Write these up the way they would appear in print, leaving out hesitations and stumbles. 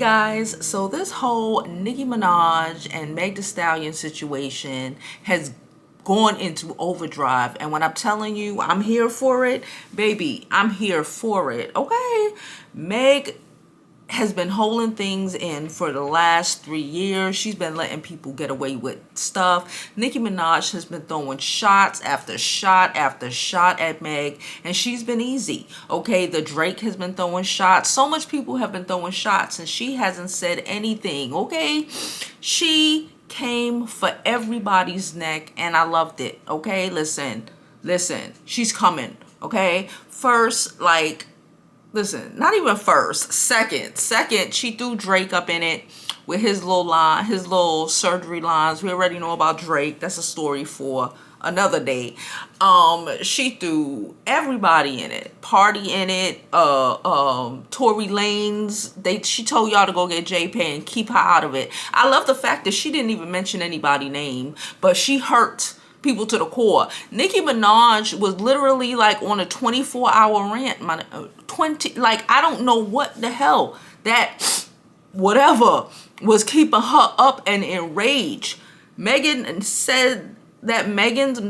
Guys, so this whole Nicki Minaj and Meg Thee Stallion situation has gone into overdrive, and when I'm telling you I'm here for it, baby, I'm here for it. Okay, Meg has been holding things in for the last 3 years. She's been letting people get away with stuff. Nicki Minaj has been throwing shots after shot after shot at Meg, and she's been easy. Okay, the Drake has been throwing shots. So much people have been throwing shots, and she hasn't said anything. Okay, she came for everybody's neck, and I loved it. Okay, listen, she's coming. Okay, first, listen, not even first, second, she threw Drake up in it with his little line, his little surgery lines. We already know about Drake. That's a story for another day. She threw everybody in it, Party in it, Tory Lanez. She told y'all to go get J-Pay and keep her out of it. I love the fact that she didn't even mention anybody's name, but she hurt people to the core. Nicki Minaj was literally like on a 24-hour rant, I don't know what the hell that whatever was keeping her up and enraged. Megan said that Megan's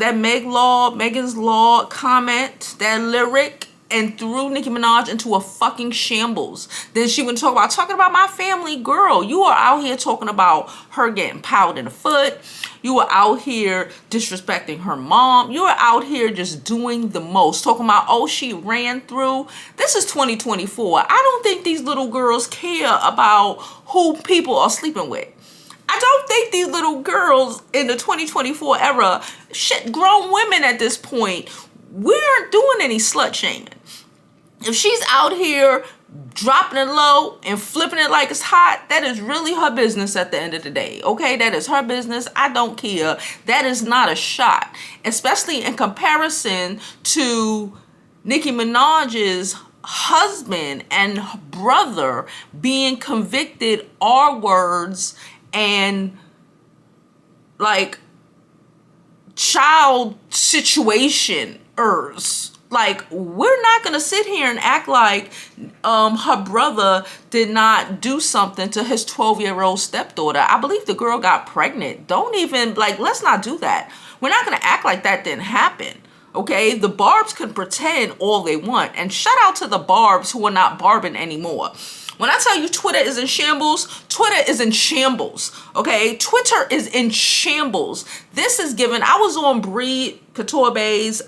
Law comment, that lyric, and threw Nicki Minaj into a fucking shambles. Then she would talking about my family. Girl, you are out here talking about her getting powed in the foot. You are out here disrespecting her mom. You are out here just doing the most. Talking about, oh, she ran through. This is 2024. I don't think these little girls care about who people are sleeping with. I don't think these little girls in the 2024 era, grown women at this point, we aren't doing any slut shaming. If she's out here dropping it low and flipping it like it's hot, that is really her business at the end of the day. Okay, that is her business. I don't care. That is not a shot, especially in comparison to Nicki Minaj's husband and brother being convicted R-words and like child situationers. Like, we're not going to sit here and act like her brother did not do something to his 12-year-old stepdaughter. I believe the girl got pregnant. Don't even, let's not do that. We're not going to act like that didn't happen. Okay, the Barbs can pretend all they want. And shout out to the Barbs who are not barbing anymore. When I tell you Twitter is in shambles, Twitter is in shambles. Okay, Twitter is in shambles. This is given. I was on Bree Couture's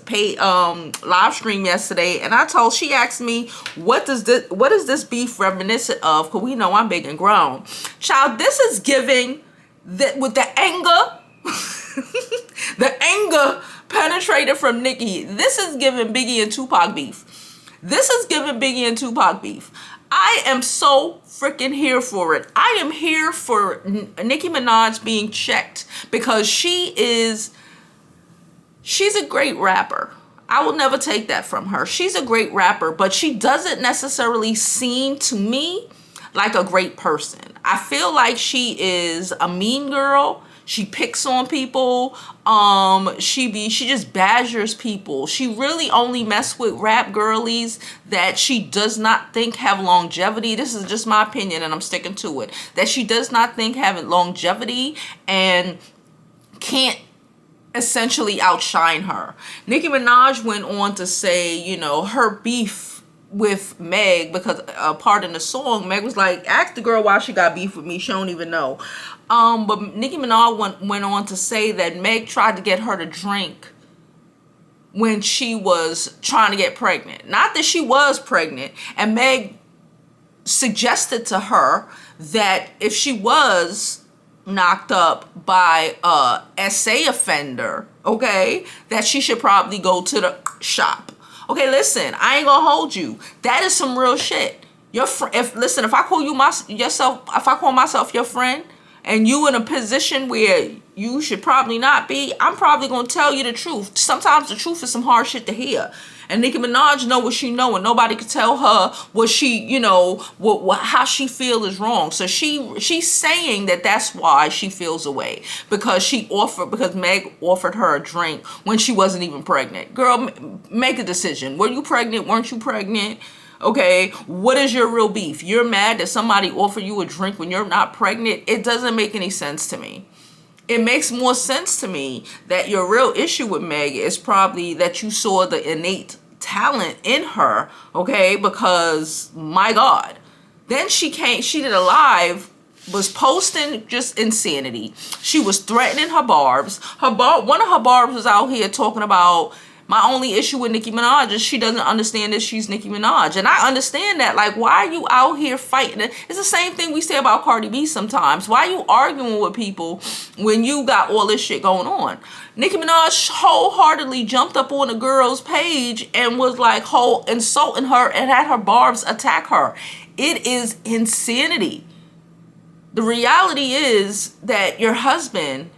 live stream yesterday, and she asked me, what is this beef reminiscent of? Because we know I'm big and grown. Child, this is giving with the anger, the anger penetrated from Nicki. This is giving Biggie and Tupac beef. This is giving Biggie and Tupac beef. I am so freaking here for it. I am here for Nicki Minaj being checked because she's a great rapper. I will never take that from her. She's a great rapper, but she doesn't necessarily seem to me like a great person. I feel like she is a mean girl. She picks on people. She just badgers people. She really only mess with rap girlies that she does not think have longevity. This is just my opinion, and I'm sticking to it. That she does not think have longevity and can't essentially outshine her. Nicki Minaj went on to say, her beef with Meg, because part in the song, Meg was like, ask the girl why she got beef with me. She don't even know. But Nicki Minaj went on to say that Meg tried to get her to drink when she was trying to get pregnant. Not that she was pregnant. And Meg suggested to her that if she was knocked up by a SA offender, okay, that she should probably go to the shop. Okay, listen, I ain't gonna hold you. That is some real shit. If I call myself your friend, and you in a position where you should probably not be, I'm probably going to tell you the truth. Sometimes the truth is some hard shit to hear. And Nicki Minaj know what she know, and nobody could tell her what she, how she feel is wrong. So she's saying that that's why she feels away, because Meg offered her a drink when she wasn't even pregnant. Girl, make a decision. Were you pregnant? Weren't you pregnant? Okay, what is your real beef? You're mad that somebody offered you a drink when you're not pregnant? It doesn't make any sense to me. It makes more sense to me that your real issue with Meg is probably that you saw the innate talent in her, okay? Because, my God. Then she did a live, was posting just insanity. She was threatening her barbs. One of her barbs was out here talking about, my only issue with Nicki Minaj is she doesn't understand that she's Nicki Minaj. And I understand that. Like, why are you out here fighting? It's the same thing we say about Cardi B sometimes. Why are you arguing with people when you got all this shit going on? Nicki Minaj wholeheartedly jumped up on a girl's page and was like insulting her and had her barbs attack her. It is insanity. The reality is that your husband,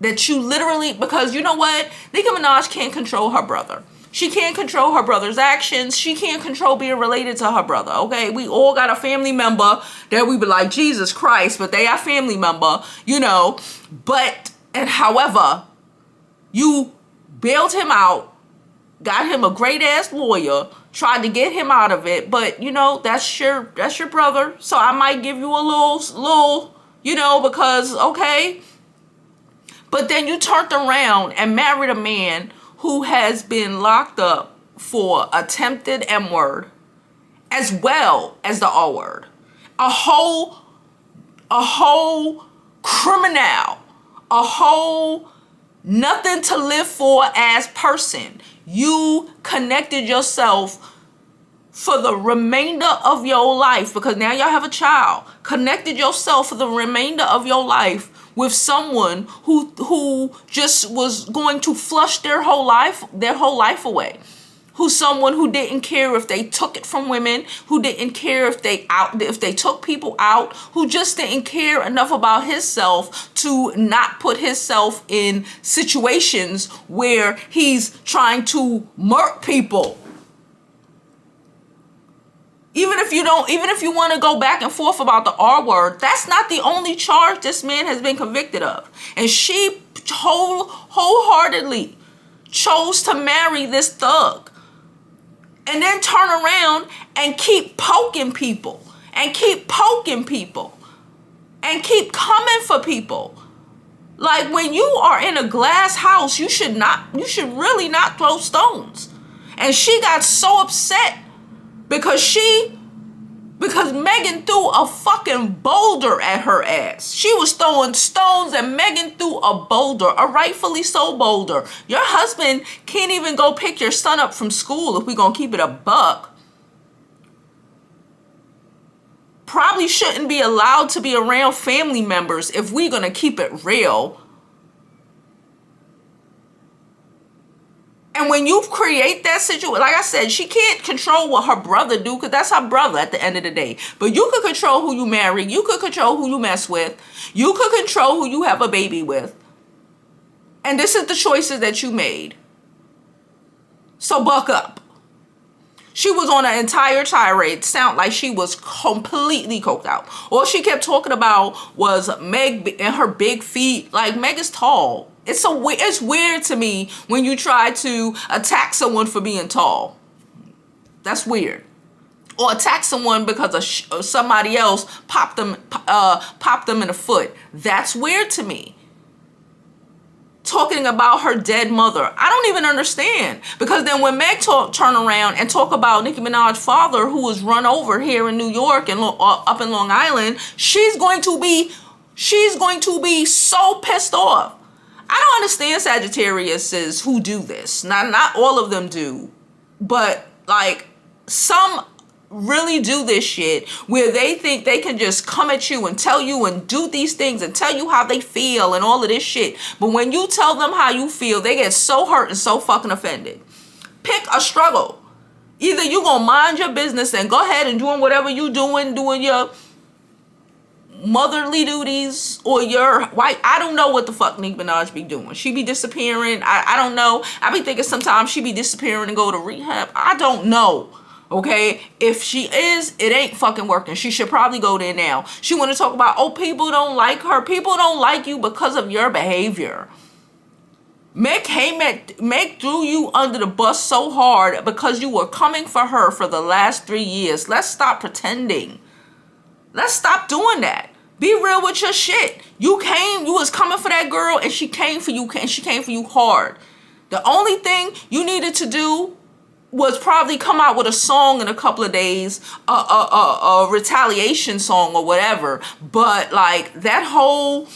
that you literally, because you know what? Nicki Minaj can't control her brother. She can't control her brother's actions. She can't control being related to her brother, okay? We all got a family member that we be like, Jesus Christ, but they are family member, you know. But, and however, you bailed him out, got him a great ass lawyer, tried to get him out of it, but you know, that's your brother. So I might give you a little, you know, because, okay. But then you turned around and married a man who has been locked up for attempted M-word as well as the R-word. A whole criminal, a whole nothing to live for as person. You connected yourself for the remainder of your life, because now y'all have a child, connected yourself for the remainder of your life with someone who just was going to flush their whole life away. Who's someone who didn't care if they took it from women, who didn't care if they took people out, who just didn't care enough about himself to not put himself in situations where he's trying to murk people. Even if you want to go back and forth about the R word, that's not the only charge this man has been convicted of. And she wholeheartedly chose to marry this thug. And then turn around and keep poking people. And keep poking people. And keep coming for people. Like, when you are in a glass house, you should really not throw stones. And she got so upset because Megan threw a fucking boulder at her ass. She was throwing stones and Megan threw a boulder, a rightfully so boulder. Your husband can't even go pick your son up from school, if we're gonna keep it a buck. Probably shouldn't be allowed to be around family members if we're gonna keep it real. And when you create that situation, like I said, she can't control what her brother do, because that's her brother at the end of the day. But you could control who you marry. You could control who you mess with. You could control who you have a baby with. And this is the choices that you made. So buck up. She was on an entire tirade. Sound like she was completely coked out. All she kept talking about was Meg and her big feet. Like, Meg is tall. It's weird to me when you try to attack someone for being tall. That's weird. Or attack someone because somebody else popped them in the foot. That's weird to me. Talking about her dead mother, I don't even understand. Because then when Meg turn around and talk about Nicki Minaj's father, who was run over here in New York and up in Long Island, she's going to be so pissed off. I don't understand Sagittariuses who do this. Not all of them do, but like some really do this shit where they think they can just come at you and tell you and do these things and tell you how they feel and all of this shit. But when you tell them how you feel, they get so hurt and so fucking offended. Pick a struggle. Either you gonna mind your business and go ahead and doing whatever you doing your motherly duties, or your white. I don't know what the fuck Nicki Minaj be doing. She be disappearing. I don't know. I be thinking sometimes she be disappearing and go to rehab. I don't know. Okay, if she is, it ain't fucking working. She should probably go there now. She want to talk about, oh, people don't like her. People don't like you because of your behavior. Meg threw you under the bus so hard because you were coming for her for the last 3 years. Let's stop pretending. Let's stop doing that. Be real with your shit. You was coming for that girl, and she came for you, and she came for you hard. The only thing you needed to do was probably come out with a song in a couple of days, a retaliation song or whatever. But like that whole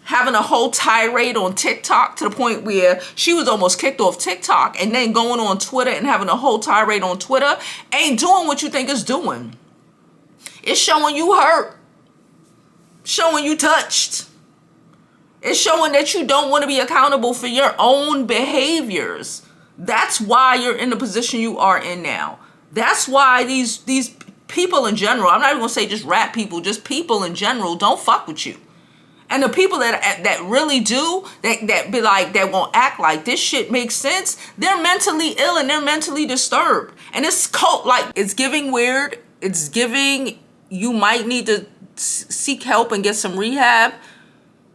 having a whole tirade on TikTok to the point where she was almost kicked off TikTok, and then going on Twitter and having a whole tirade on Twitter ain't doing what you think it's doing. It's showing you hurt, showing you touched. It's showing that you don't want to be accountable for your own behaviors. That's why you're in the position you are in now. That's why these people in general, I'm not even gonna say just rap people, just people in general don't fuck with you. And the people that really do, that be like, that won't act like this shit makes sense, they're mentally ill and they're mentally disturbed. And it's like, it's giving weird. It's giving, you might need to seek help and get some rehab.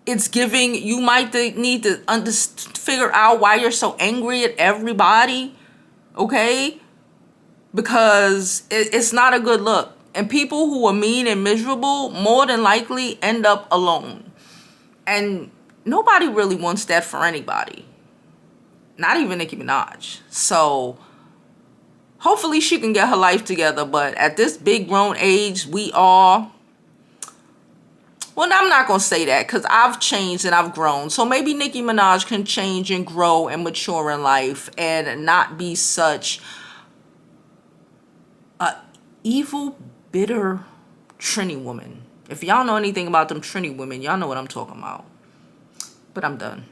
It's giving, you might need to figure out why you're so angry at everybody, okay? Because it's not a good look. And people who are mean and miserable more than likely end up alone. And nobody really wants that for anybody. Not even Nicki Minaj. So hopefully she can get her life together. But at this big grown age, we are... Well, I'm not going to say that because I've changed and I've grown. So maybe Nicki Minaj can change and grow and mature in life and not be such a evil, bitter Trini woman. If y'all know anything about them Trini women, y'all know what I'm talking about. But I'm done.